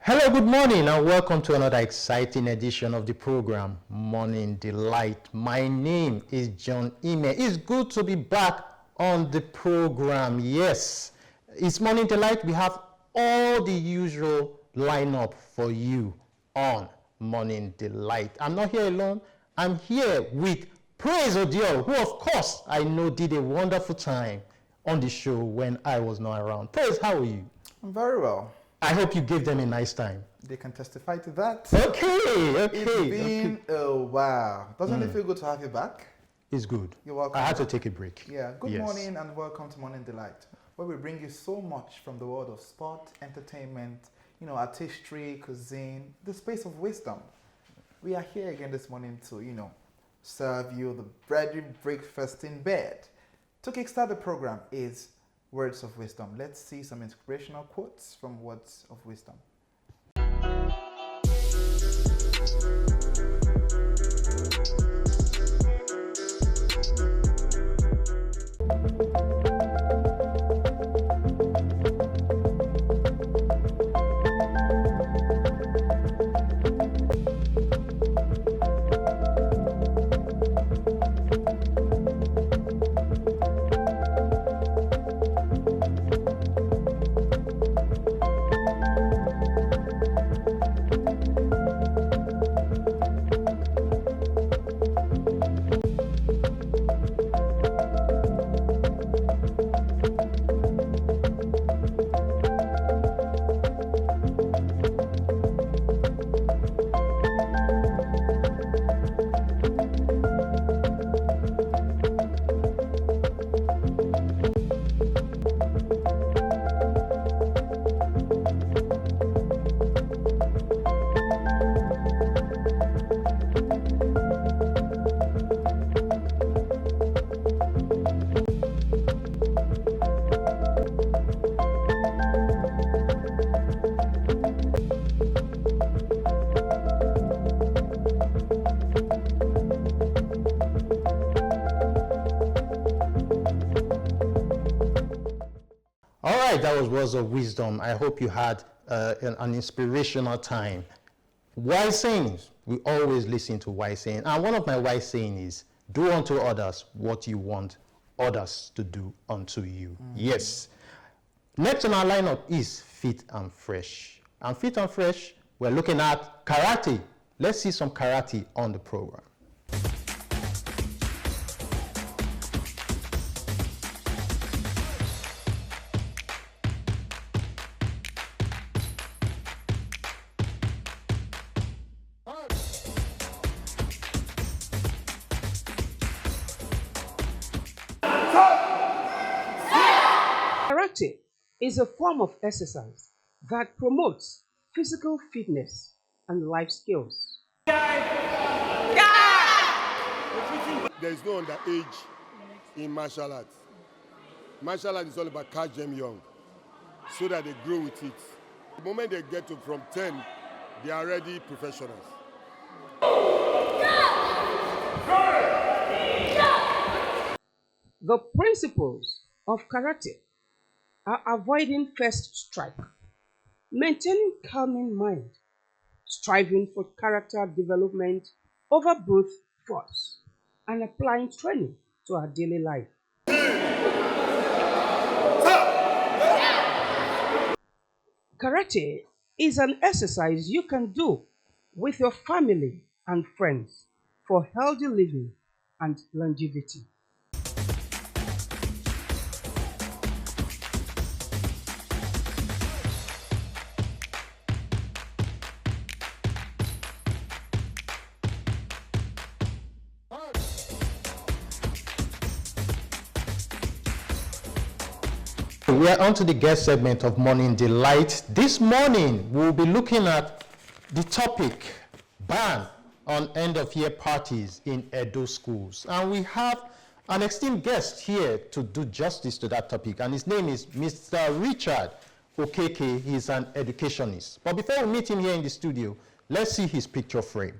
Hello, good morning, and welcome to another exciting edition of the program, Morning Delight. My name is John Ime. It's good to be back on the program. Yes, it's Morning Delight. We have all the usual lineup for you on Morning Delight. I'm not here alone. I'm here with Praise Odiol, who, of course, I know did a wonderful time on the show when I was not around. Praise, how are you? I'm very well. I hope you gave them a nice time. They can testify to that. Okay. It's been a while. Doesn't it feel good to have you back? It's good. You're welcome. I had to take a break. Yeah, good Yes. morning and welcome to Morning Delight, where we bring you so much from the world of sport, entertainment, artistry, cuisine, the space of wisdom. We are here again this morning to, serve you the bready breakfast in bed. To kickstart the program is Words of Wisdom. Let's see some inspirational quotes from Words of Wisdom. All right, that was Words of Wisdom. I hope you had an inspirational time. Wise sayings, we always listen to wise sayings. And one of my wise sayings is, do unto others what you want others to do unto you. Yes. Next on our lineup is Fit and Fresh. And Fit and Fresh, we're looking at karate. Let's see some karate on the program. Karate is a form of exercise that promotes physical fitness and life skills. There is no underage in martial arts. Martial arts is all about catch them young so that they grow with it. The moment they get to from 10, they are already professionals. The principles of karate are avoiding first strike, maintaining calming mind, striving for character development over brute force, and applying training to our daily life. Karate is an exercise you can do with your family and friends for healthy living and longevity. We're on to the guest segment of Morning Delight. This morning, we'll be looking at the topic, ban on end-of-year parties in Edo schools. And we have an esteemed guest here to do justice to that topic, and his name is Mr. Richard Okeke. He's an educationist. But before we meet him here in the studio, let's see his picture frame.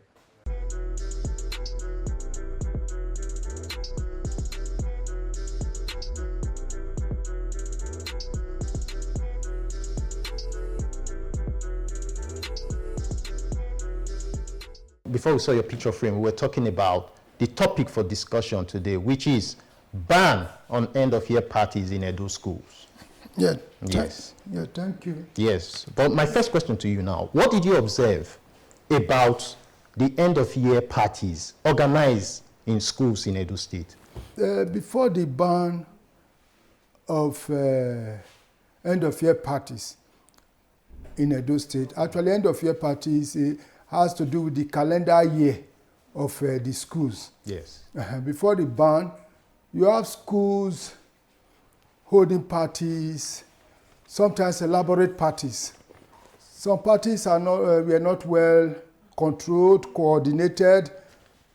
before we saw your picture frame, we were talking about the topic for discussion today, which is ban on end-of-year parties in Edo schools. Yeah. Yes. Yeah, thank you. Yes. But my first question to you now, what did you observe about the end-of-year parties organized in schools in Edo State? Before the ban of end-of-year parties in Edo State, actually end-of-year parties has to do with the calendar year of the schools. Yes. Before the ban, you have schools holding parties, sometimes elaborate parties. Some parties are not, were not well controlled, coordinated,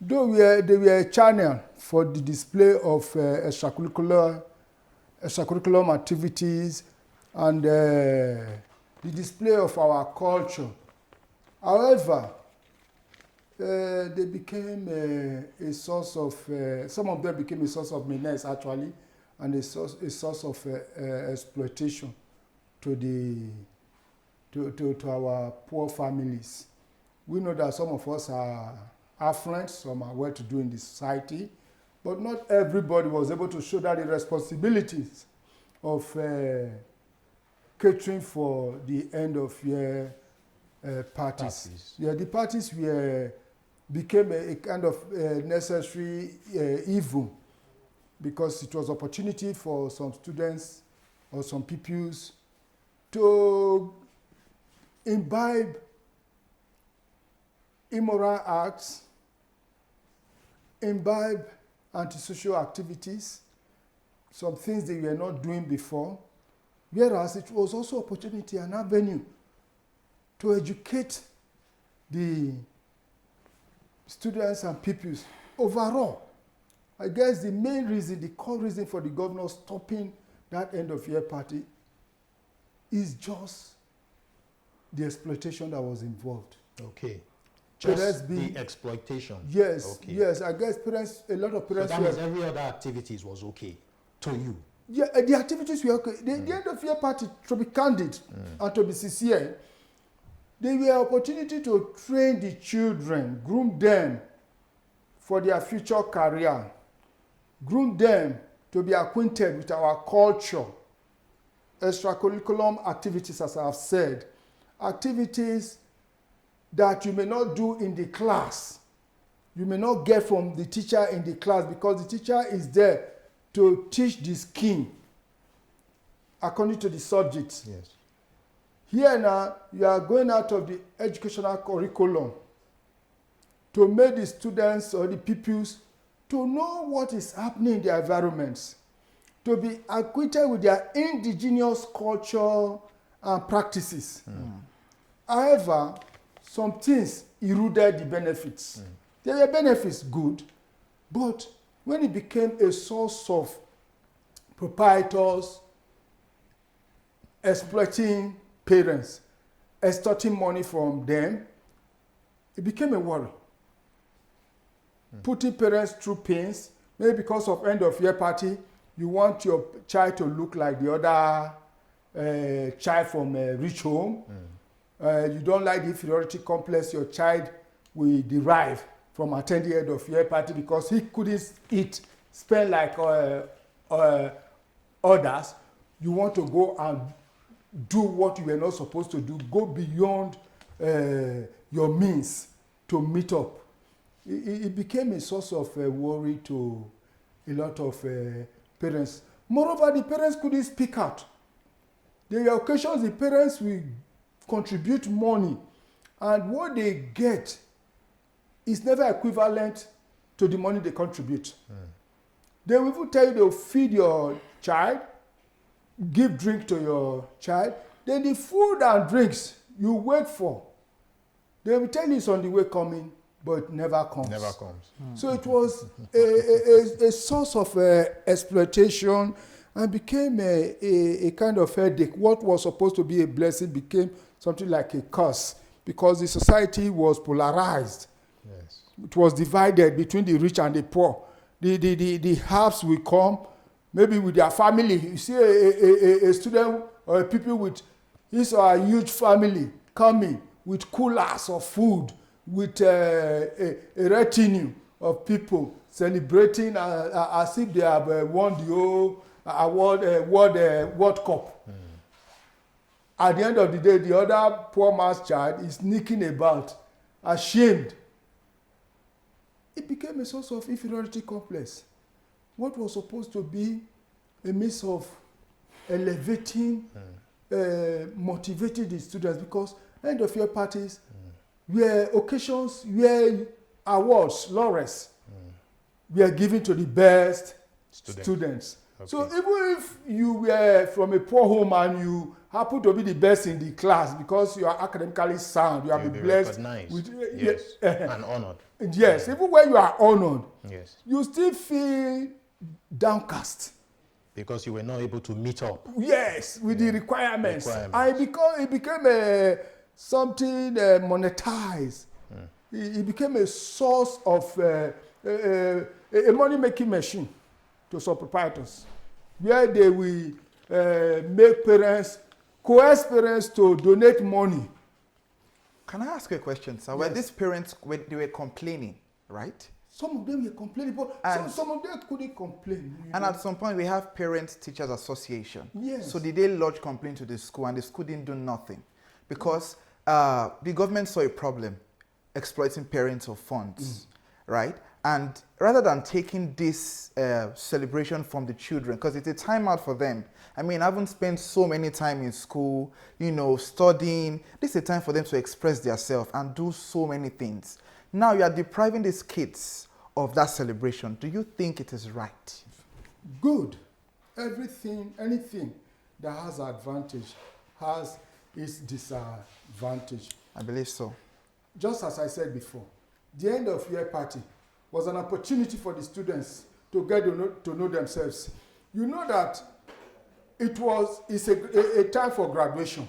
though they were a channel for the display of extracurricular activities and the display of our culture. However, they became a source of, some of them became a source of menace actually, and a source of exploitation to our poor families. We know that some of us are affluent, some are well-to-do in the society, but not everybody was able to shoulder the responsibilities of catering for the end-of-year parties. Yeah, the parties became a kind of necessary evil, because it was opportunity for some students or some pupils to imbibe immoral acts, imbibe antisocial activities, some things they were not doing before, whereas it was also opportunity and avenue to educate the students and pupils overall. I guess the main reason, the core reason for the governor stopping that end-of-year party is just the exploitation that was involved. Okay. Just Just the exploitation. Yes, Okay. yes. I guess parents, a lot of So parents that means every other activities was okay to you. yeah, the activities were okay. The end-of-year party, to be candid and to be sincere, they were opportunity to train the children, groom them for their future career, groom them to be acquainted with our culture, extracurriculum activities, as I have said, activities that you may not do in the class, you may not get from the teacher in the class, because the teacher is there to teach the scheme according to the subject. Yes. Here now, you are going out of the educational curriculum to make the students or the pupils to know what is happening in their environments, to be acquainted with their indigenous culture and practices. However, some things eroded the benefits. There were benefits good, but when it became a source of proprietors exploiting parents, extorting money from them, it became a worry. Putting parents through pains, maybe because of end-of-year party, you want your child to look like the other child from a rich home. You don't like the inferiority complex your child will derive from attending end-of-year party because he couldn't spend like others. You want to go and do what you were not supposed to do, go beyond your means to meet up. It became a source of worry to a lot of parents. Moreover, the parents couldn't speak out. There were occasions the parents will contribute money, and what they get is never equivalent to the money they contribute. They will even tell you they'll feed your child, give drink to your child, then the food and drinks you wait for, they will tell you it's on the way coming, but it never comes. Never comes. So it was a source of exploitation and became a kind of headache. What was supposed to be a blessing became something like a curse because the society was polarized. Yes. It was divided between the rich and the poor. The haves will come, maybe with their family. You see a student or a people with his or a huge family coming with coolers of food, with a retinue of people celebrating as if they have won the whole World Cup. At the end of the day, the other poor man's child is sneaking about, ashamed. It became a source of inferiority complex. What was supposed to be a means of elevating, motivating the students, because end of year parties were occasions where awards, laurels, were given to the best students. Okay. So even if you were from a poor home and you happen to be the best in the class because you are academically sound, you have You'll been be blessed recognized. with Yes. And honored. yes, even when you are honored, Yes. you still feel downcast. Because you were not able to meet up. Yes, with the requirements. And it became something monetized. It became a source of a money-making machine to some proprietors, where they will make parents, coerce parents to donate money. Can I ask you a question, sir? Yes. Were these parents, they were complaining, right? Some of them were complaining, but some of them couldn't complain. And at some point, we have Parents Teachers Association. Yes. So did they lodge complaint to the school, and the school didn't do nothing? Because the government saw a problem exploiting parents of funds, right? And rather than taking this celebration from the children, because it's a time out for them. I mean, I haven't spent so many time in school, studying. This is a time for them to express themselves and do so many things. Now you are depriving these kids of that celebration. Do you think it is right? Good. Anything that has advantage has its disadvantage. I believe so. Just as I said before, the end of year party was an opportunity for the students to get to know themselves. You know that it's a time for graduation.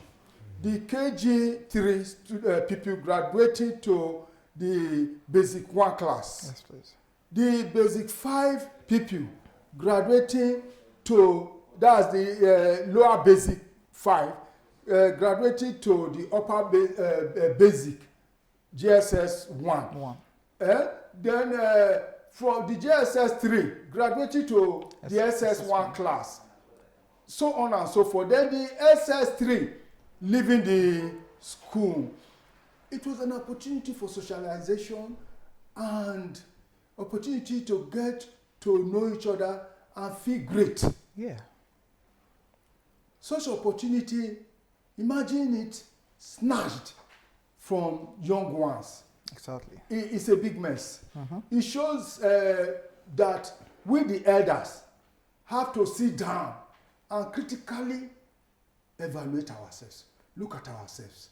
The KG3 people graduating to the basic 1 class. Yes, please. The basic 5 people graduating to, that's the lower basic 5, graduating to the upper basic GSS 1. Then from the GSS 3, graduating to the SS1 class. So on and so forth. Then the SS3, leaving the school. It was an opportunity for socialization and opportunity to get to know each other and feel great. Yeah. Such opportunity, imagine it snatched from young ones. Exactly. It's a big mess. It shows that we, the elders, have to sit down and critically evaluate ourselves. Look at ourselves.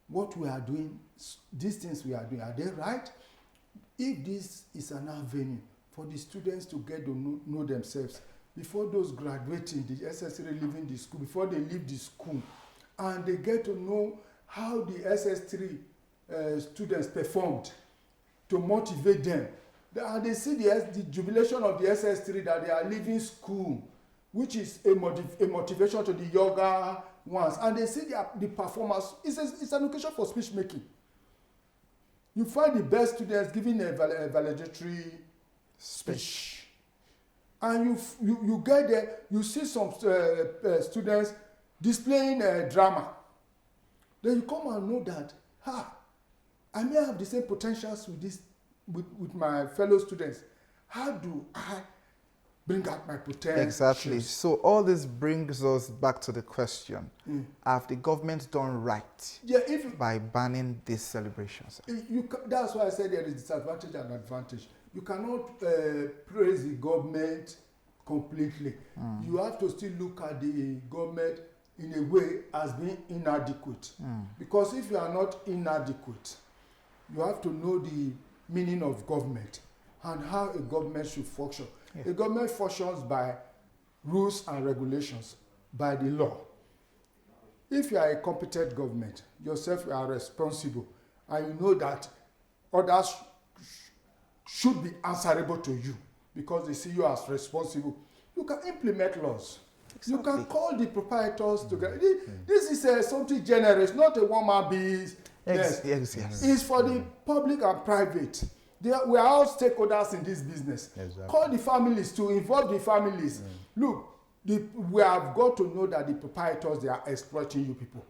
What we are doing, these things we are doing, are they right? If this is an avenue for the students to get to know themselves, before those graduating, the SS3 leaving the school, before they leave the school, and they get to know how the SS3 students performed to motivate them. And they see the jubilation of the SS3 that they are leaving school, which is a motivation to the younger ones. And they see the performance. It's an occasion for speech making. You find the best students giving a valedictory speech. And you get there, you see some students displaying drama. Then you come and know that, I may have the same potentials with my fellow students. How do I bring out my potential? Exactly. So all this brings us back to the question: have the government done right by banning these celebrations? That's why I said there is disadvantage and advantage. You cannot praise the government completely. You have to still look at the government in a way as being inadequate. Because if you are not inadequate, you have to know the meaning of government and how a government should function. A government functions by rules and regulations, by the law. If you are a competent government, yourself you are responsible, and you know that others should be answerable to you because they see you as responsible, you can implement laws. Exactly. You can call the proprietors together. This is something generous, not a one-man business. Yes. Yes. It's for the public and private. We are all stakeholders in this business. Exactly. Call the families to involve the families. Look, we have got to know that the proprietors, they are exploiting you people.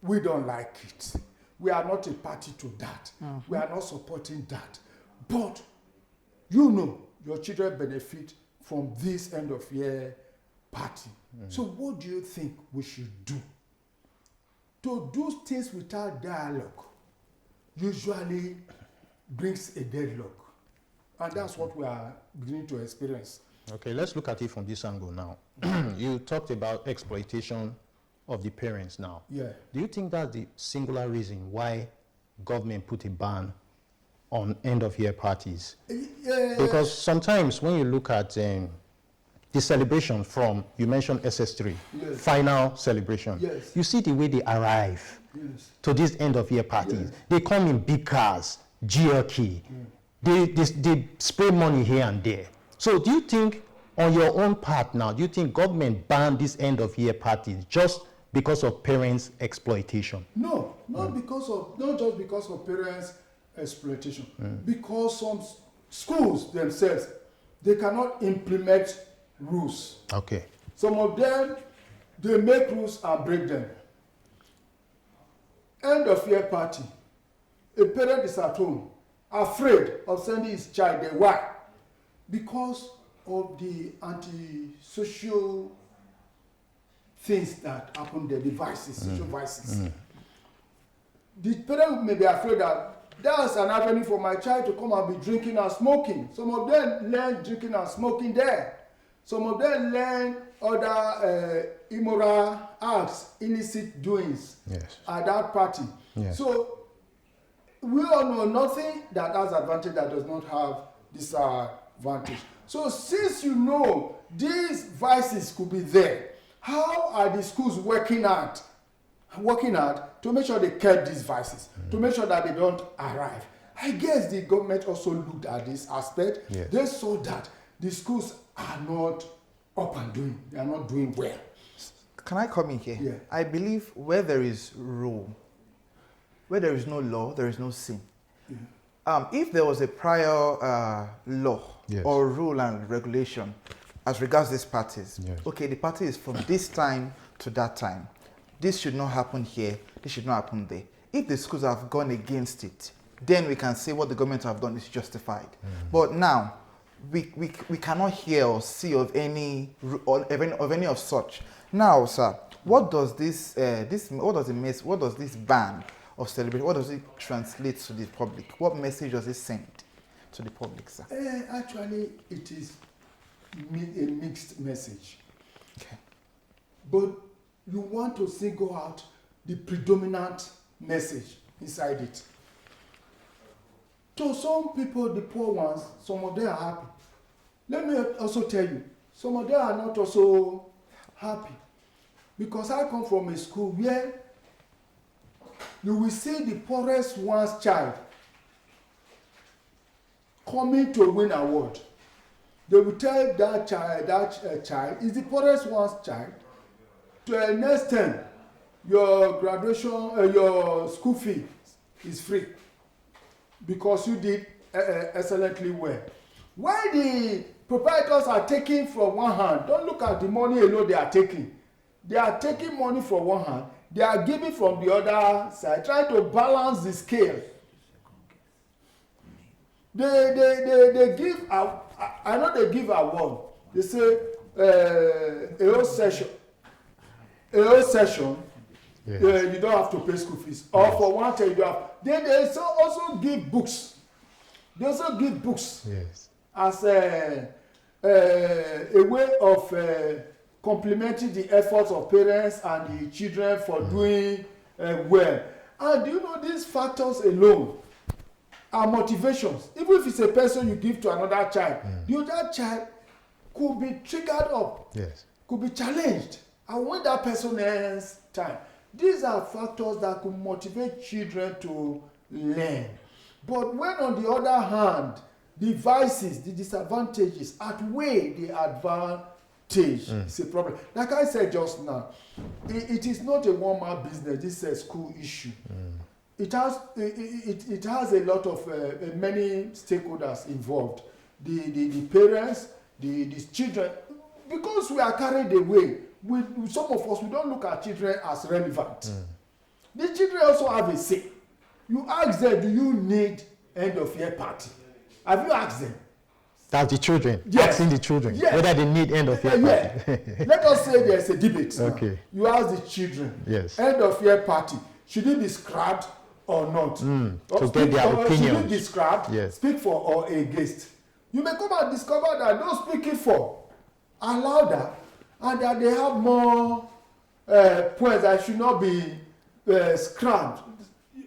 We don't like it. We are not a party to that. We are not supporting that. But you know your children benefit from this end of year party. So what do you think we should do? To do things without dialogue usually brings a deadlock. And that's what we are beginning to experience. Okay, let's look at it from this angle now. You talked about exploitation of the parents now. Yeah. Do you think that's the singular reason why government put a ban on end-of-year parties? Because sometimes when you look at the celebration from, you mentioned SS3, Yes. final celebration, Yes. you see the way they arrive Yes. to these end-of-year parties. Yes. They come in big cars, GLK. They spray money here and there. So do you think, on your own part now, do you think government banned these end-of-year parties just because of parents' exploitation? No, not just because of parents' exploitation. Because some schools themselves, they cannot implement rules. Okay. Some of them, they make rules and break them. End of year party. A parent is at home, afraid of sending his child there. Why? Because of the anti-social things that happen there, the vices, social vices. The parent may be afraid that that's an avenue for my child to come and be drinking and smoking. Some of them learn drinking and smoking there. Some of them learn other immoral acts, illicit doings Yes. at that party. Yes. So we all know nothing that has advantage that does not have disadvantage. So since you know these vices could be there, how are the schools working hard to make sure they curb these vices, to make sure that they don't arrive? I guess the government also looked at this aspect. Yes. They saw that the schools are not up and doing, they are not doing well. Can I come in here? Yeah. I believe where there is rule, where there is no law, there is no sin. If there was a prior law Yes. or rule and regulation as regards these parties, Yes. okay, the party is from this time to that time. This should not happen here, this should not happen there. If the schools have gone against it, then we can say what the government have done is justified. But now, we cannot hear or see of any of such. Now, sir, what does this ban of celebration, what does it translate to the public? What message does it send to the public, sir? Actually, it is a mixed message. Okay. But you want to single out the predominant message inside it. To some people, the poor ones, some of them are happy. Let me also tell you, some of them are not also happy. Because I come from a school where you will see the poorest one's child coming to win an award. They will tell that child is the poorest one's child. To an extent, your graduation, your school fee is free because you did excellently well. Why the proprietors are taking from one hand, don't look at the money alone they are taking. They are taking money from one hand, they are giving from the other side, trying to balance the scale. They give, I know they give award. They say a whole session, Yes. you don't have to pay school fees. Or for one time you don't have. They also give books. They also give books Yes. as a way of complementing the efforts of parents and the children for doing well. And do you know these factors alone are motivations? Even if it's a person you give to another child, the other child could be triggered up, Yes. could be challenged, and when that person ends time, these are factors that could motivate children to learn. But when on the other hand, the vices, the disadvantages outweigh the advantage, it's a problem. Like I said just now, it is not a one-man business, this is a school issue. it has a lot of many stakeholders involved. The parents, the children, because we are carried away. Some of us, we don't look at children as relevant. The children also have a say. You ask them, do you need end of year party? Have you asked them? That's the children. Yes. Asking the children Yes. whether they need end of year party. Let us say there's a debate now. Okay. You ask the children, Yes. end of year party, should it be scrapped or not? to get their Should opinions. it be scrapped, Yes. speak for or against? You may come and discover that those speaking for are louder and that they have more points that should not be scrapped.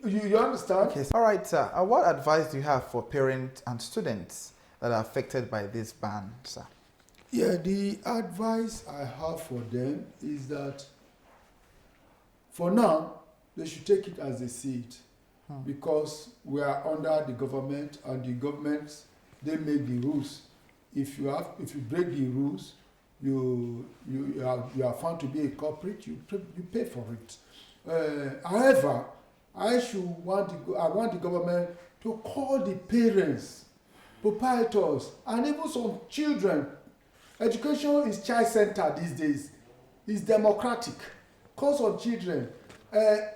You understand? Okay. All right, sir. What advice do you have for parents and students that are affected by this ban, sir? Yeah, the advice I have for them is that for now, they should take it as they see it. Because we are under the government, and the government, they make the rules. If you break the rules, you are found to be a culprit, you pay for it. However, I want the government to call the parents, proprietors, and even some children. Education is child-centered these days. It's democratic. Call some children,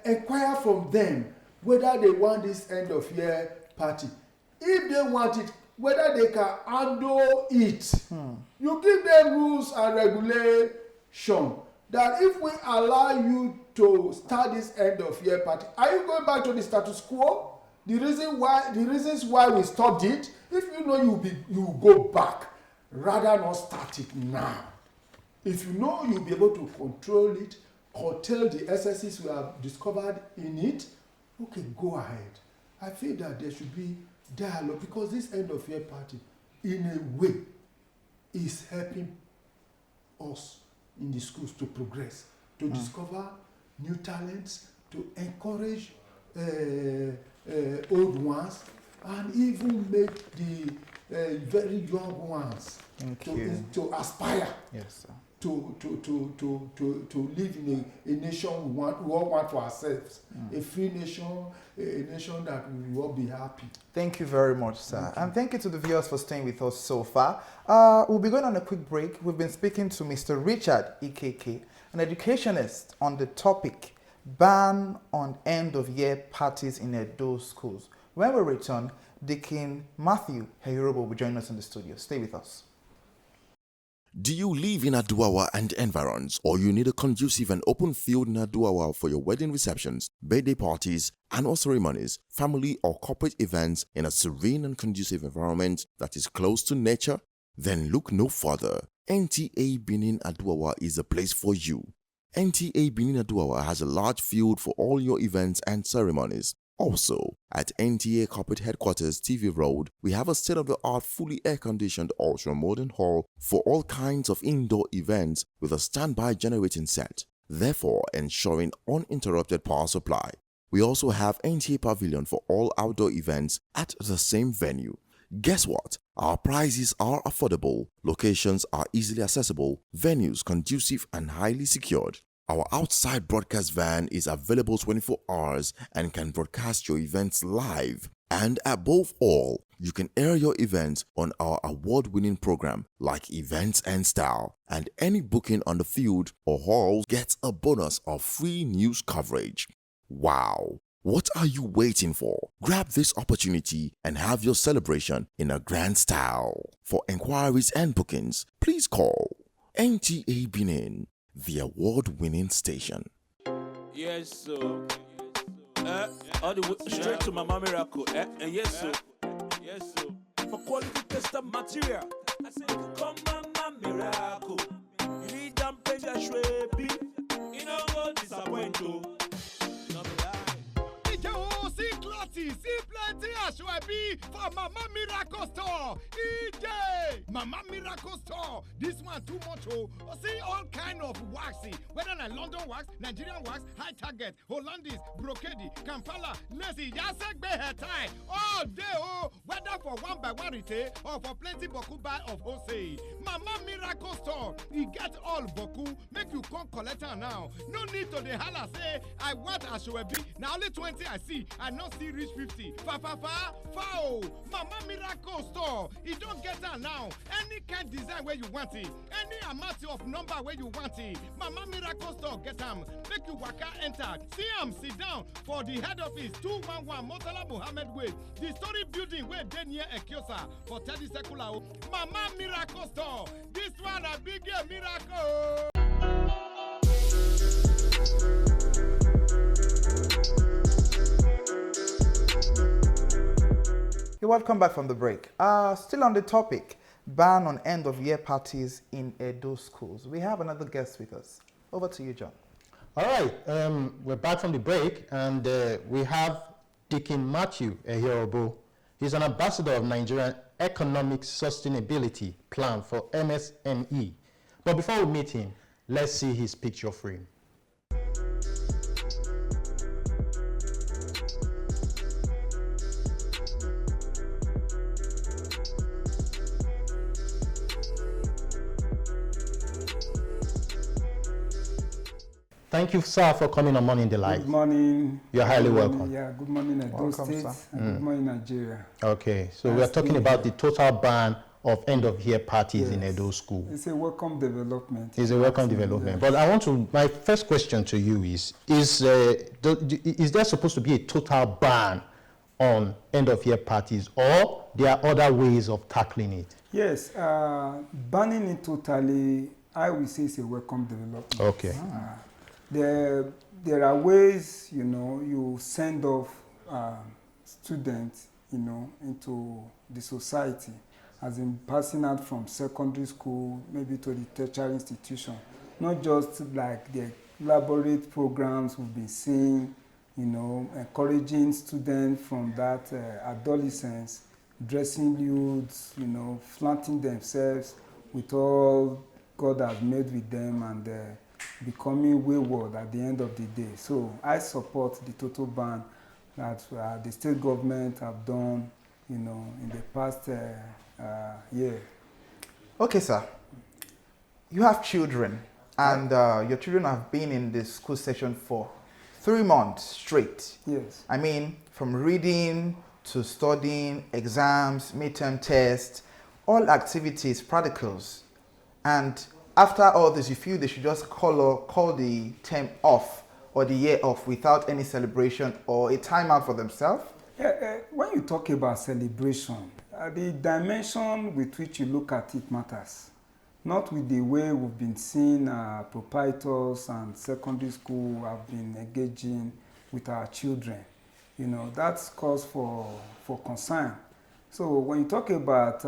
inquire from them whether they want this end of year party. If they want it, whether they can handle it. You give them rules and regulation that if we allow you to start this end of year party, are you going back to the status quo? The reasons why we stopped it, if you know you will go back, rather not start it now. If you know you'll be able to control it, curtail the excesses we have discovered in it, okay, go ahead. I feel that there should be dialogue, because this end of year party, in a way, is helping us in the schools to progress, to discover new talents, to encourage old ones, and even make the very young ones to aspire. Yes, sir. To live in a nation we all want for ourselves, a free nation, a nation that we will all be happy. Thank you very much, sir. And thank you to the viewers for staying with us so far. We'll be going on a quick break. We've been speaking to Mr. Richard Ikeke, an educationist, on the topic, ban on end-of-year parties in Edo schools. When we return, Deacon Matthew Heyirobo will join us in the studio. Stay with us. Do you live in Aduawa and environs, or you need a conducive and open field in Aduawa for your wedding receptions, birthday parties, annual ceremonies, family or corporate events in a serene and conducive environment that is close to nature? Then look no further. NTA Benin Aduawa is the place for you. NTA Benin Aduawa has a large field for all your events and ceremonies. Also, at NTA Corporate Headquarters TV Road, we have a state-of-the-art fully air-conditioned ultra-modern hall for all kinds of indoor events with a standby generating set, therefore ensuring uninterrupted power supply. We also have NTA Pavilion for all outdoor events at the same venue. Guess what? Our prices are affordable, locations are easily accessible, venues conducive and highly secured. Our outside broadcast van is available 24 hours and can broadcast your events live. And above all, you can air your events on our award-winning program like Events and Style. And any booking on the field or hall gets a bonus of free news coverage. Wow! What are you waiting for? Grab this opportunity and have your celebration in a grand style. For enquiries and bookings, please call NTA Benin, the award-winning station. Yes, so. All the way straight to Mama Miracle. Yes, so. Yes, so. For quality tester material, I say, come Mama Miracle. You need them page a shwebi. You know what disappoint you. See plenty ashwabi for Mama Miracle Store. EJ Mama Miracle Store. This one too much. Oh, see all kind of waxy. Whether na London wax, Nigerian wax, high target, Hollandese, brocade, Kampala, lacy, Yasek tie. All day. Oh, whether for for one by one retail or for plenty boku buy of wholesale. Mama Miracle Store, e get all boku, make you come collect am now. No need to dey holla say, I want Asoebi, na only 20 I see, I no see reach 50. Foul! Mama Miracle Store, e don get am now. Any kind design where you want it, any amount of number where you want it, Mama Miracle Store get am. Make you waka enter, see am sit down for the head office 211 Murtala Muhammed Way, the story building where dey near Ekiosa for 30 Sekula. Mama Miracle Store, this one a big miracle. You're welcome back from the break. Still on the topic, ban on end-of-year parties in Edo schools. We have another guest with us. Over to you, John. All right, we're back from the break, and we have Deacon Matthew Ehiobo. He's an ambassador of Nigerian Economic Sustainability Plan for MSME. But before we meet him, let's see his picture frame. Thank you, sir, for coming on Morning Delight. Good morning. You're highly Good morning. welcome. Yeah, good morning, Edo Welcome, State, sir. and good morning, Nigeria. Okay, so Nice we are talking to meet about you. the total ban of end-of-year parties in Yes. Edo School. It's a welcome development. It's a welcome development. But I want to, my first question to you is there supposed to be a total ban on end-of-year parties, or there are other ways of tackling it? Yes, banning it totally, I will say it's a welcome development. Okay. There are ways, you send off students, into the society, as in passing out from secondary school, maybe to the tertiary institution. Not just like the elaborate programs we've been seeing, encouraging students from that adolescence, dressing youths, flaunting themselves with all God has made with them, and becoming wayward at the end of the day. So I support the total ban that the state government have done, in the past year. Okay, sir. You have children, and your children have been in the school session for 3 months straight. Yes. I mean, from reading to studying, exams, midterm tests, all activities, practicals. And after all this, you feel they should just call the term off or the year off without any celebration or a timeout for themselves? When you talk about celebration, the dimension with which you look at it matters. Not with the way we've been seeing proprietors and secondary school have been engaging with our children. That's cause for concern. So when you talk about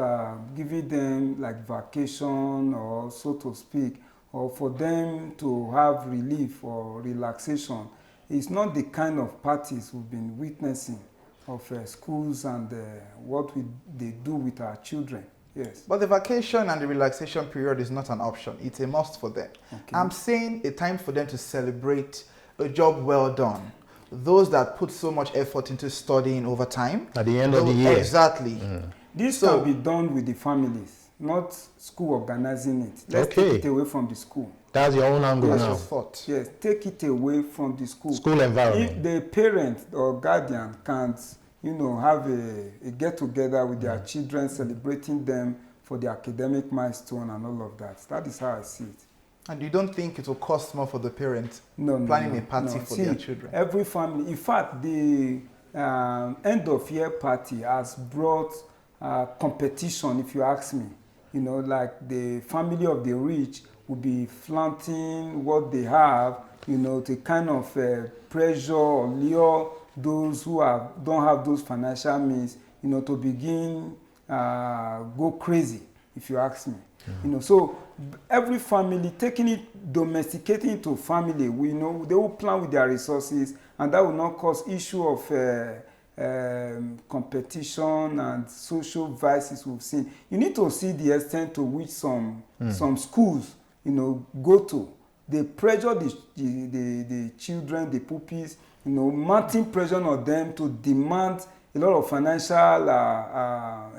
giving them like vacation, or so to speak, or for them to have relief or relaxation, it's not the kind of parties we've been witnessing of schools and what they do with our children. Yes. But the vacation and the relaxation period is not an option. It's a must for them. Okay. I'm saying a time for them to celebrate a job well done. Those that put so much effort into studying over time. At the end of the year. Exactly. This So- can be done with the families, not school organizing it. Let's Okay. take it away from the school. That's your own angle That's now. your thought. Yes, take it away from the school. School environment. If the parent or guardian can't, have a get-together with their children, celebrating them for the academic milestone and all of that, that is how I see it. And you don't think it will cost more for the parent No, planning a party for See, their children? Every family, in fact, the end of year party has brought competition, if you ask me. Like the family of the rich will be flaunting what they have, to kind of pressure or lure those who don't have those financial means, to begin go crazy, if you ask me. So every family taking it, domesticating it to family, they will plan with their resources, and that will not cause issue of competition and social vices we've seen. You need to see the extent to which some schools, go to. They pressure the children, the pupils, mounting pressure on them to demand a lot of financial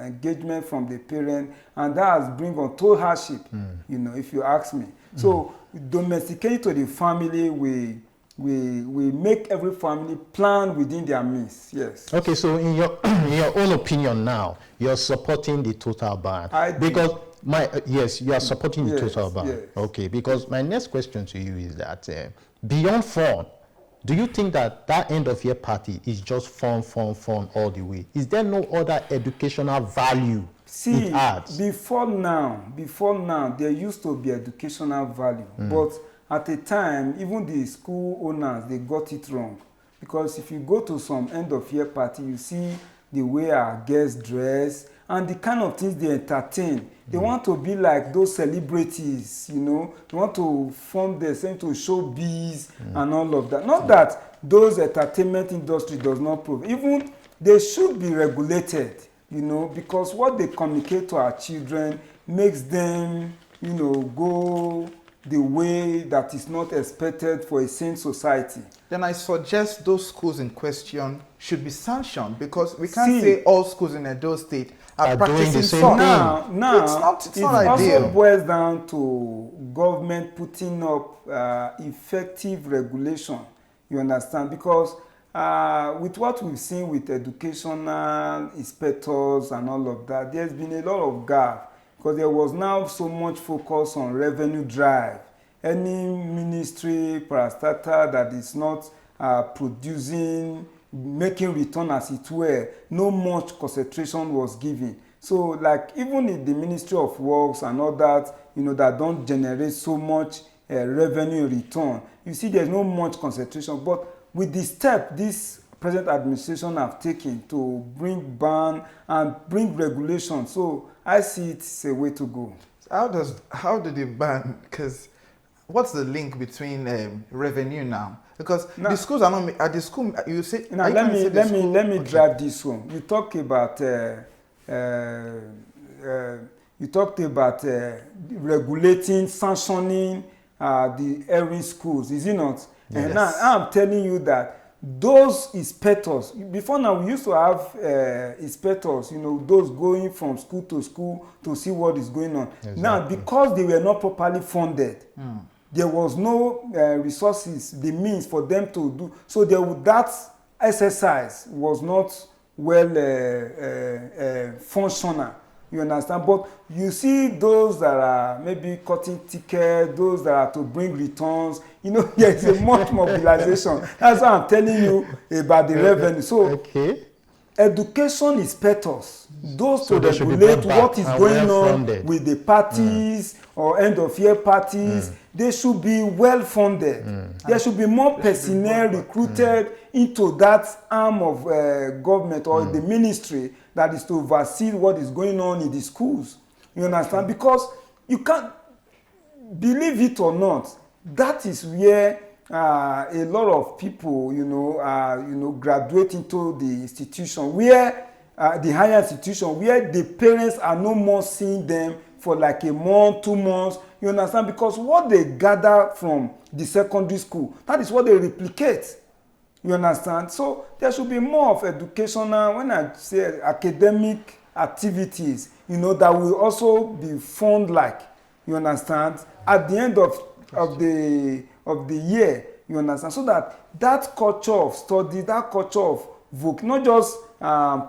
engagement from the parent, and that has bring on total hardship, you know, if you ask me. So domesticating to the family, we make every family plan within their means. Yes. Okay, so in your in your own opinion now, you're supporting the total ban. I do. Because yes, you are supporting the Yes, total ban. yes. Okay, because my next question to you is that beyond fun, do you think that that end of year party is just fun all the way? Is there no other educational value See, it adds? before now, there used to be educational value, but at the time, even the school owners, they got it wrong. Because if you go to some end of year party, you see the way our guests dress and the kind of things they entertain. They want to be like those celebrities, you know. They want to form the same to showbiz and all of that. Not that those entertainment industry does not prove. Even they should be regulated, you know, because what they communicate to our children makes them, you know, go the way that is not expected for a sane society. Then I suggest those schools in question should be sanctioned, because we can't say all schools in Edo State are doing practicing the same fun. Now, it's not also ideal. boils down to government putting up effective regulation. You understand? Because with what we've seen with educational inspectors and all of that, there's been a lot of gap, because there was now so much focus on revenue drive. Any ministry, parastatal, that is not producing, making return as it were, no much concentration was given. So like even in the Ministry of Works and all that, you know, that don't generate so much revenue return, you see there's no much concentration. But with the step this present administration have taken to bring ban and bring regulation, so I see it's a way to go. How do they ban? Because what's the link between revenue now? Because the schools are not at the school. You say now. Let me drive this home. You talk about regulating, sanctioning the erring schools, is it not? Yes. And now I'm telling you that those inspectors, before now we used to have inspectors, you know, those going from school to see what is going on. Exactly. Now, because they were not properly funded, there was no resources, the means for them to do. So that exercise was not well functional. You understand? But you see those that are maybe cutting tickets, those that are to bring returns, you know, there's a much mobilization. That's why I'm telling you about the revenue. So, education inspectors, those to regulate what is going on with the parties or end of year parties, they should be well funded. There should be more personnel recruited into that arm of government or the ministry that is to oversee what is going on in the schools. You understand? Because you can't, believe it or not, that is where a lot of people, graduate into the institution, where the higher institution, where the parents are no more seeing them for like a month, 2 months. You understand? Because what they gather from the secondary school, that is what they replicate. You understand? So there should be more of educational, when I say academic activities, that will also be fun like, you understand, at the end of the year, you understand, so that culture of study, that culture of not just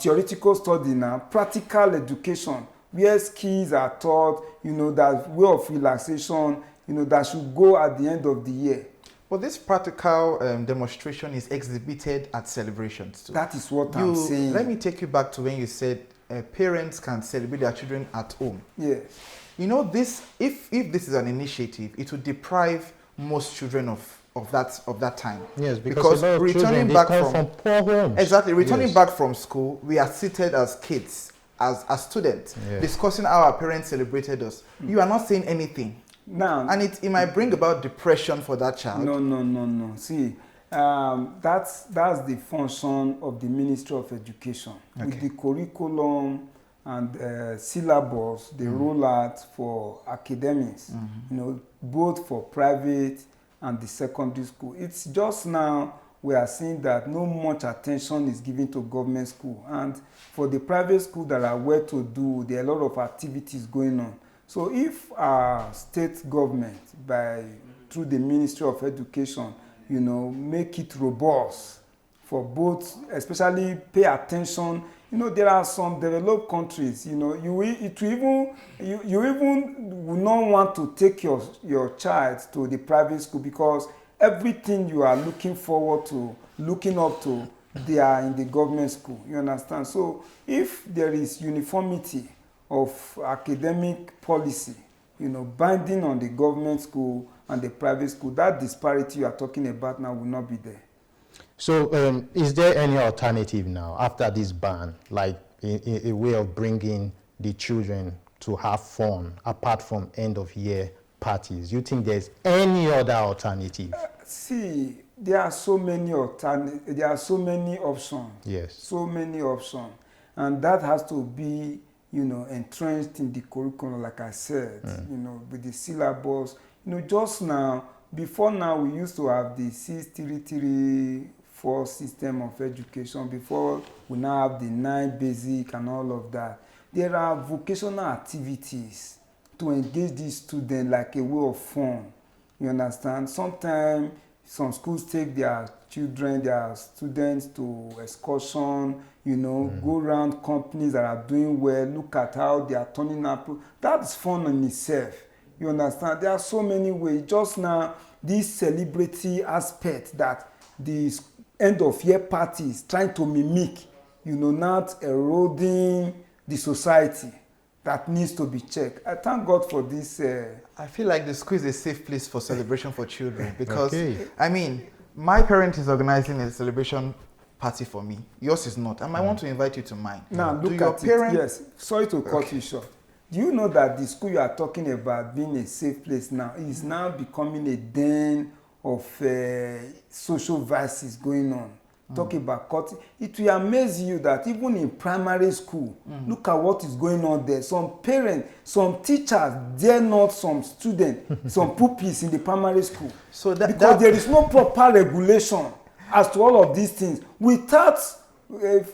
theoretical study now, practical education, where skills are taught, that way of relaxation, that should go at the end of the year. But this practical demonstration is exhibited at celebrations too. That is what I'm saying. Let me take you back to when you said parents can celebrate their children at home. Yes. If this is an initiative, it would deprive most children of that time. Yes, because a lot of returning children, back they come from poor homes. Exactly. Returning back from school, we are seated as kids, as students, discussing how our parents celebrated us. You are not saying anything. Now, and it might bring about depression for that child. No. See, that's the function of the Ministry of Education. Okay. With the curriculum and syllabus, they roll out for academics, both for private and the secondary school. It's just now we are seeing that no much attention is given to government school. And for the private school that are well to do, there are a lot of activities going on. So if our state government, through the Ministry of Education, make it robust for both, especially pay attention. There are some developed countries, you even will not want to take your child to the private school because everything you are looking up to, they are in the government school. You understand? So if there is uniformity of academic policy, binding on the government school and the private school, that disparity you are talking about now will not be there. So is there any alternative now after this ban, like a way of bringing the children to have fun apart from end of year parties? You think there's any other alternative? See, there are so many there are so many options. Yes. So many options. And that has to be, entrenched in the curriculum, like I said, with the syllabus. Just now, before now, we used to have the 6334 system of education. Before, we now have the 9 basic and all of that. There are vocational activities to engage these students like a way of fun. You understand? Sometimes some schools take their children, their students to excursion, go around companies that are doing well, look at how they are turning up. That's fun in itself. You understand? There are so many ways. Just now, this celebrity aspect that the end of year party is trying to mimic, not eroding the society. That needs to be checked. I thank God for this. I feel like the school is a safe place for celebration for children because, my parent is organizing a celebration party for me. Yours is not. And I want to invite you to mine. Now, look at it. Yes. Sorry to cut you short. Do you know that the school you are talking about being a safe place now is now becoming a den of social vices going on? Talk about cutting. It will amaze you that even in primary school, look at what is going on there. Some parents, some teachers dare not some students, some pupils in the primary school. So because there is no proper regulation as to all of these things. Without,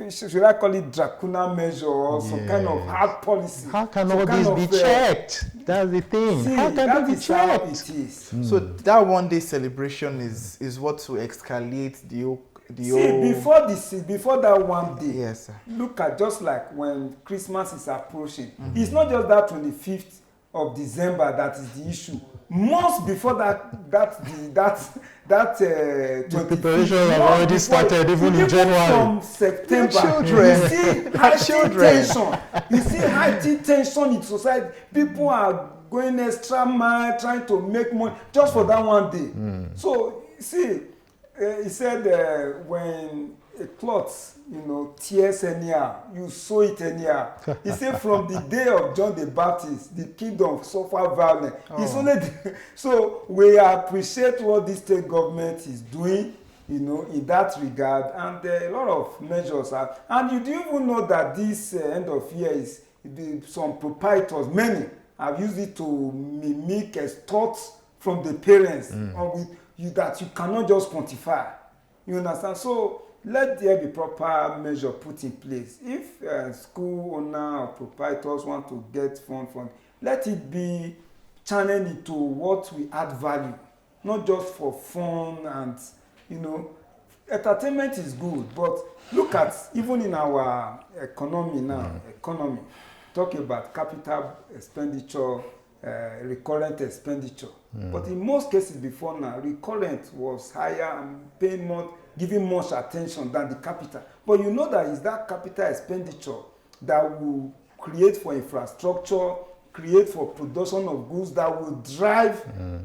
should I call it draconian measure or some kind of hard policy? How can all this be checked? That's the thing. See, how can that it be is how checked? it is. So that one day celebration is what to escalate the before that one day, yes, sir. Look at just like when Christmas is approaching. It's not just that 25th of December that is the issue. Months before the preparation have already started even in January. From September, children. You see heightened tension. You see heightened tension in society. People are going extra mile trying to make money just for that one day. So see. He said when a cloth, tears anyhow, you sew it anyhow. He said from the day of John the Baptist, the kingdom suffered violence. It's only so we appreciate what the state government is doing, in that regard, and a lot of measures are. And you do even know that this end of year is some proprietors, many have used it to mimic thoughts from the parents that you cannot just quantify. You understand? So let there be proper measure put in place. If school owner or proprietors want to get fund, let it be channeled into what we add value, not just for fun and entertainment is good, but look at even in our economy now. Talk about capital expenditure, recurrent expenditure. But in most cases before now, recurrent was higher and paying more, giving much attention than the capital. But you know that it's that capital expenditure that will create for infrastructure, create for production of goods that will drive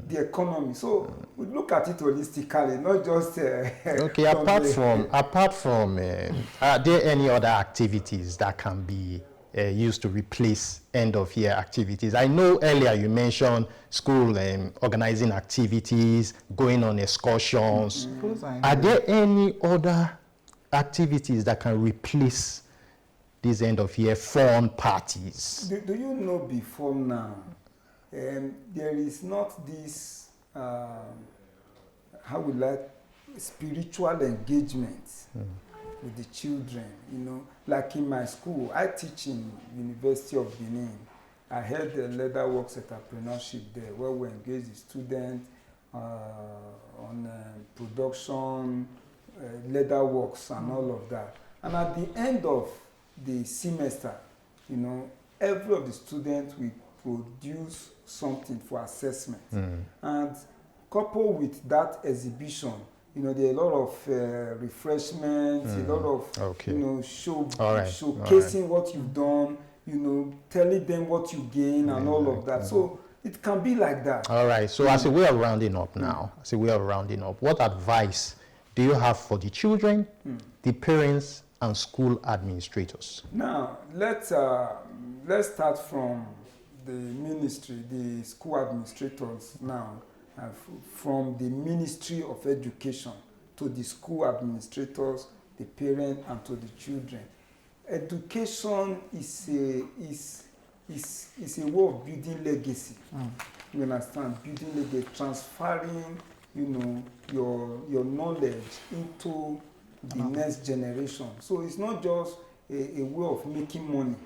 the economy. So we look at it holistically, not just okay. Apart from are there any other activities that can be used to replace end of year activities? I know earlier you mentioned school organizing activities, going on excursions. Are there any other activities that can replace these end of year fun parties? Do you know before now, there is not this, how will I spiritual engagement with the children. You know, like in my school, I teach in University of Benin. I had the leather works entrepreneurship there, where we engage the students on production, leather works, and all of that. And at the end of the semester, you know, every of the students will produce something for assessment. And coupled with that exhibition, you know, there are a lot of refreshments, a lot of, you know, showcasing what you've done, you know, telling them what you gain and all of that. So it can be like that. All right. So as we are rounding up now, what advice do you have for the children, the parents, and school administrators? Now, let's start from the ministry, the school administrators now, from the Ministry of Education to the school administrators, the parents, and to the children. Education is a way of building legacy. You understand? Building legacy, transferring, you know, your knowledge into the next generation. So it's not just a way of making money.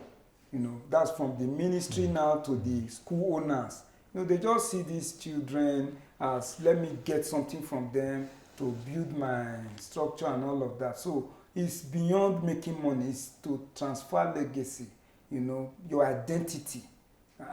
You know, that's from the ministry now to the school owners. You know, they just see these children as, let me get something from them to build my structure and all of that. So it's beyond making money. It's to transfer legacy, you know, your identity.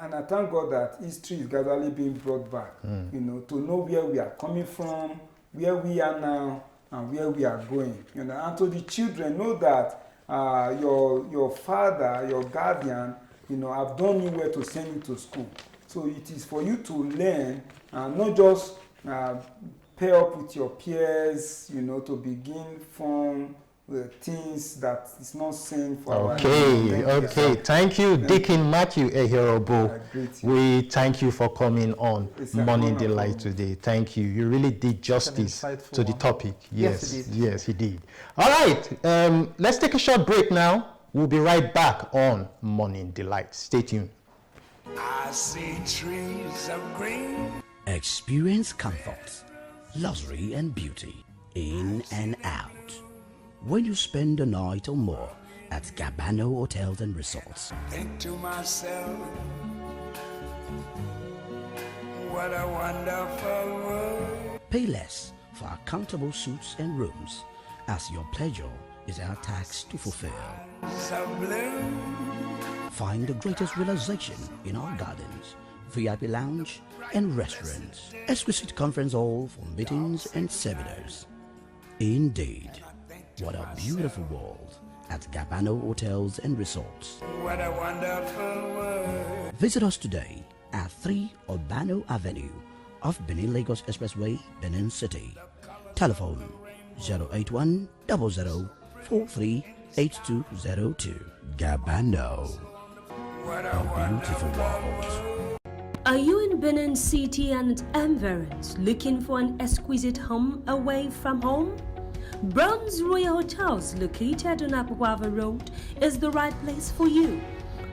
And I thank God that history is gradually being brought back, you know, to know where we are coming from, where we are now, and where we are going. You know, and to the children, know that your father, your guardian, you know, have done you well to send you to school. So it is for you to learn and not just pair up with your peers, you know, to begin from things that is not seen for our Thank you, Deacon Matthew Ehirobo. We thank you for coming on Morning Delight today. Thank you. You really did justice to the topic. Yes, he did. All right, let's take a short break now. We'll be right back on Morning Delight. Stay tuned. I see trees of green. Experience comfort, luxury, and beauty in and out when you spend a night or more at Gabano Hotels and Resorts. Think to myself, what a wonderful world. Pay less for our comfortable suites and rooms, as your pleasure is our tax to fulfill. So blue. Find the greatest relaxation in our gardens, VIP lounge, and restaurants, exquisite conference hall for meetings and seminars. Indeed, what a beautiful world at Gabano Hotels and Resorts. What a wonderful world. Visit us today at 3 Urbano Avenue off Benin Lagos Expressway, Benin City. Telephone 081 00 43 8202. Gabano. What A beautiful world. Are you in Benin City and environs looking for an exquisite home away from home? Bronze Royal Hotels, located on Apuava Road, is the right place for you.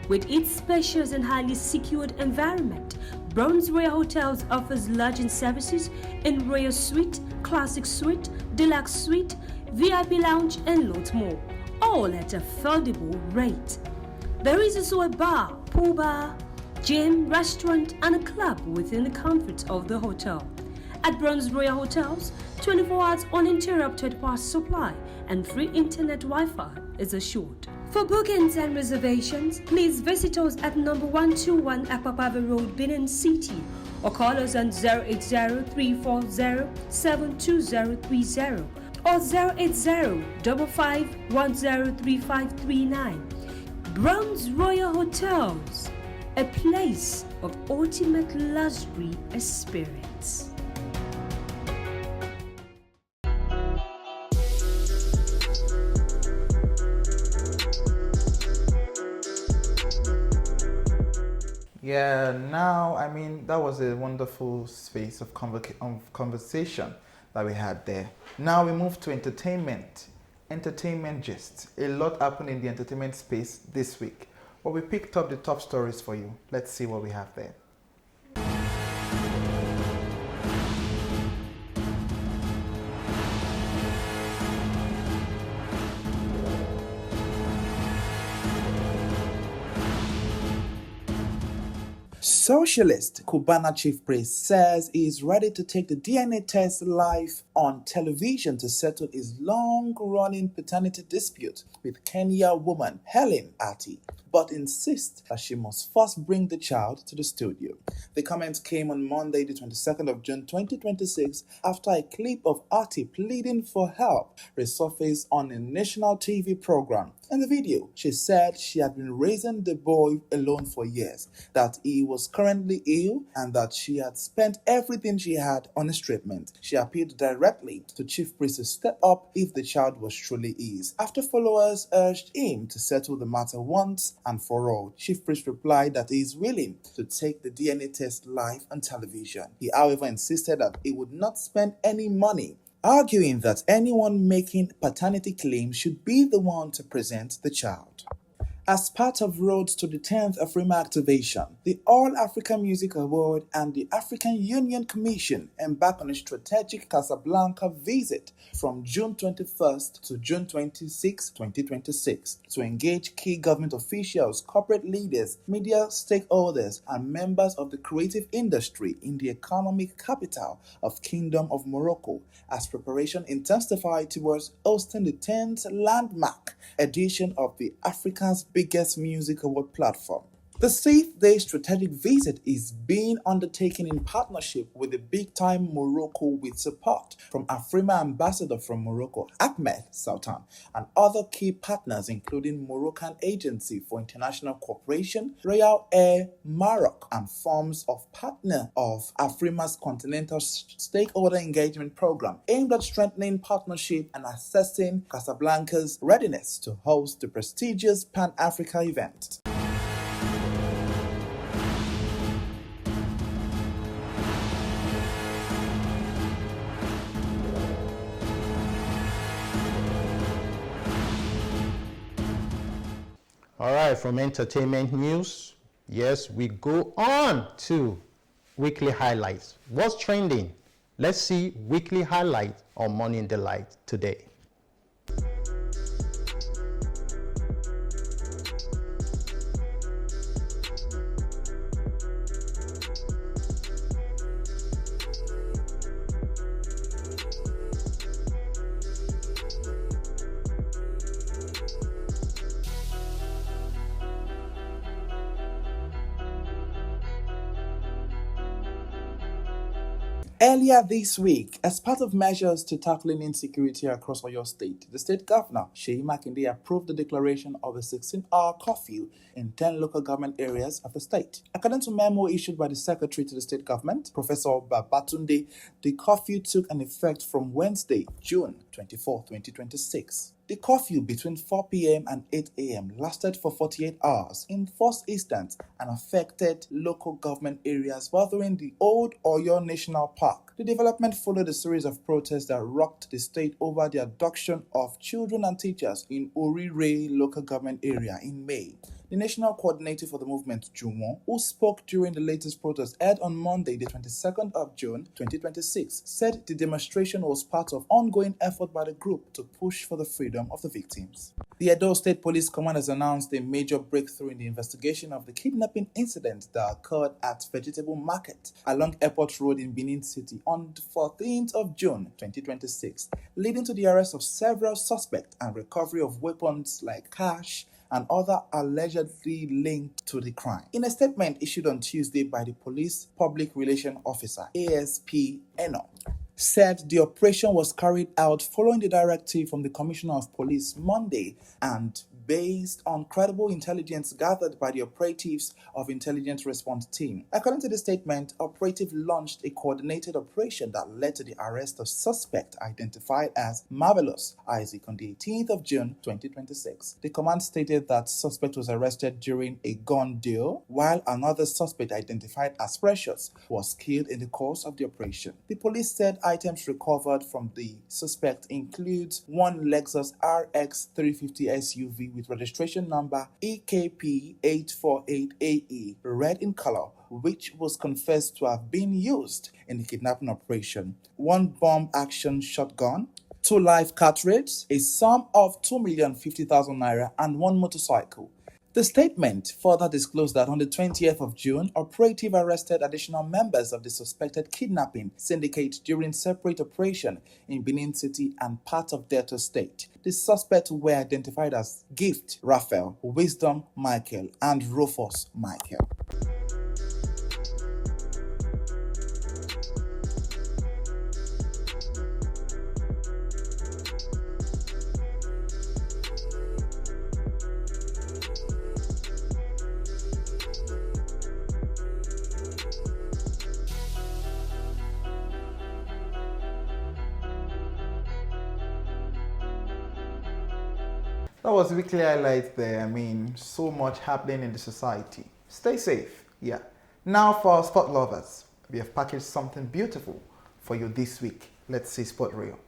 With its spacious and highly secured environment, Bronze Royal Hotels offers lodging services in Royal Suite, Classic Suite, Deluxe Suite, VIP Lounge, and lots more, all at affordable rate. There is also a bar, pool bar, gym, restaurant, and a club within the comfort of the hotel. At Bronze Royal Hotels, 24 hours uninterrupted power supply and free internet Wi-Fi is assured. For bookings and reservations, please visit us at number 121 Akpapava Road, Benin City, or call us on 080-340-72030 or 080-55103539. Bronze Royal Hotels, a place of ultimate luxury experience. Yeah, now, I mean, that was a wonderful space of conversation that we had there. Now we move to entertainment. Entertainment gist. A lot happened in the entertainment space this week. But we picked up the top stories for you. Let's see what we have there. Socialist Cubana chief priest says he is ready to take the DNA test live on television to settle his long-running paternity dispute with Kenya woman Helen Ati, but insists that she must first bring the child to the studio. The comment came on Monday, the 22nd of June 2026, after a clip of Ati pleading for help resurfaced on a national TV program. In the video, she said she had been raising the boy alone for years, that he was currently ill, and that she had spent everything she had on his treatment. She appealed directly to Chief Priest to step up if the child was truly his. After followers urged him to settle the matter once and for all, Chief Priest replied that he is willing to take the DNA test live on television. He, however, insisted that he would not spend any money, arguing that anyone making paternity claims should be the one to present the child. As part of Roads to the 10th Afrima activation, the All African Music Award and the African Union Commission embark on a strategic Casablanca visit from June 21st to June 26, 2026, to engage key government officials, corporate leaders, media stakeholders, and members of the creative industry in the economic capital of Kingdom of Morocco, as preparation intensified towards hosting the 10th landmark edition of the Africa's biggest music award platform. The 6th-day strategic visit is being undertaken in partnership with the Big Time Morocco, with support from Afrima Ambassador from Morocco, Ahmed Sultan, and other key partners including Moroccan Agency for International Cooperation, Royal Air Maroc, and forms of partner of Afrima's Continental Stakeholder Engagement Program, aimed at strengthening partnership and assessing Casablanca's readiness to host the prestigious Pan-Africa event. All right, from entertainment news, yes, we go on to weekly highlights. What's trending? Let's see weekly highlight on Morning Delight today. Earlier this week, as part of measures to tackling insecurity across Oyo State, the state governor, Seyi Makinde, approved the declaration of a 16-hour curfew in 10 local government areas of the state. According to a memo issued by the secretary to the state government, Professor Babatunde, the curfew took an effect from Wednesday, June 24, 2026. The curfew between 4 p.m. and 8 a.m. lasted for 48 hours in first instance and affected local government areas bordering the old Oyo National Park. The development followed a series of protests that rocked the state over the abduction of children and teachers in Orire local government area in May. The national coordinator for the movement, Juwon, who spoke during the latest protest, aired on Monday, the 22nd of June 2026, said the demonstration was part of ongoing effort by the group to push for the freedom of the victims. The Edo State Police Command has announced a major breakthrough in the investigation of the kidnapping incident that occurred at Vegetable Market along Airport Road in Benin City on the 14th of June 2026, leading to the arrest of several suspects and recovery of weapons like cash and other allegedly linked to the crime. In a statement issued on Tuesday by the Police Public Relations Officer, ASP Eno, said the operation was carried out following the directive from the Commissioner of Police Monday and based on credible intelligence gathered by the operatives of Intelligence Response Team. According to the statement, operative launched a coordinated operation that led to the arrest of suspect identified as Marvelous Isaac on the 18th of June 2026. The command stated that suspect was arrested during a gun deal, while another suspect identified as Precious was killed in the course of the operation. The police said items recovered from the suspect includes one Lexus RX 350 SUV with registration number EKP848AE, red in color, which was confessed to have been used in the kidnapping operation, one bomb-action shotgun, 2 live cartridges, a sum of 2,050,000 naira, and one motorcycle. The statement further disclosed that on the 20th of June, operative arrested additional members of the suspected kidnapping syndicate during separate operation in Benin City and part of Delta State. The suspects were identified as Gift Raphael, Wisdom Michael, and Rufus Michael. That was weekly highlight there. I mean, so much happening in the society. Stay safe. Yeah. Now for our sport lovers, we have packaged something beautiful for you this week. Let's see Sport Real.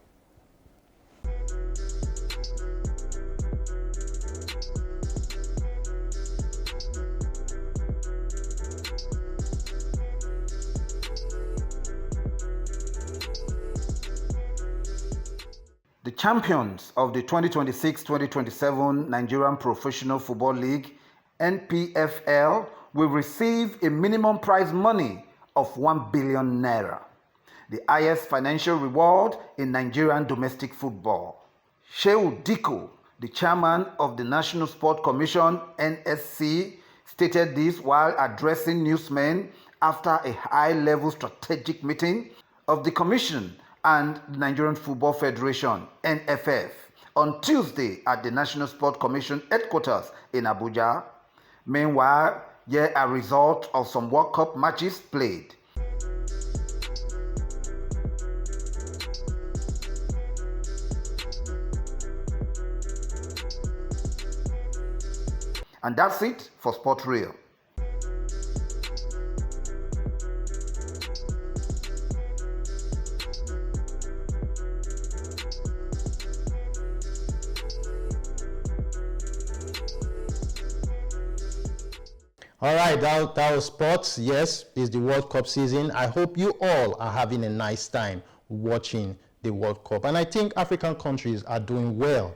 The champions of the 2026-2027 Nigerian Professional Football League, NPFL, will receive a minimum prize money of 1 billion naira, the highest financial reward in Nigerian domestic football. Shehu Diko, the chairman of the National Sport Commission, NSC, stated this while addressing newsmen after a high-level strategic meeting of the Commission and the Nigerian Football Federation, NFF, on Tuesday at the National Sport Commission headquarters in Abuja. Meanwhile, here are results of some World Cup matches played. And that's it for Sport Real. All right, that was sports. Yes, it's the World Cup season. I hope you all are having a nice time watching the World Cup. And I think African countries are doing well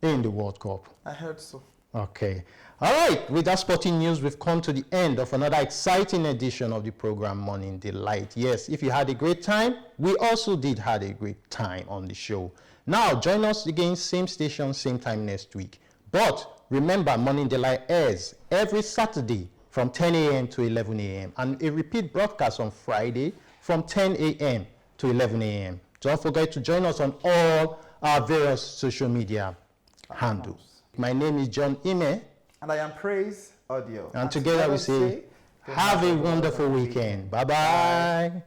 in the World Cup. I heard so. Okay. All right, with that sporting news, we've come to the end of another exciting edition of the program Morning Delight. Yes, if you had a great time, we also did have a great time on the show. Now, join us again, same station, same time next week. But remember, Morning Delight airs every Saturday from 10 a.m. to 11 a.m. and a repeat broadcast on Friday from 10 a.m. to 11 a.m. Don't forget to join us on all our various social media handles. My name is John Ime. And I am Praise Audio. And together we say, have a wonderful weekend. Bye-bye.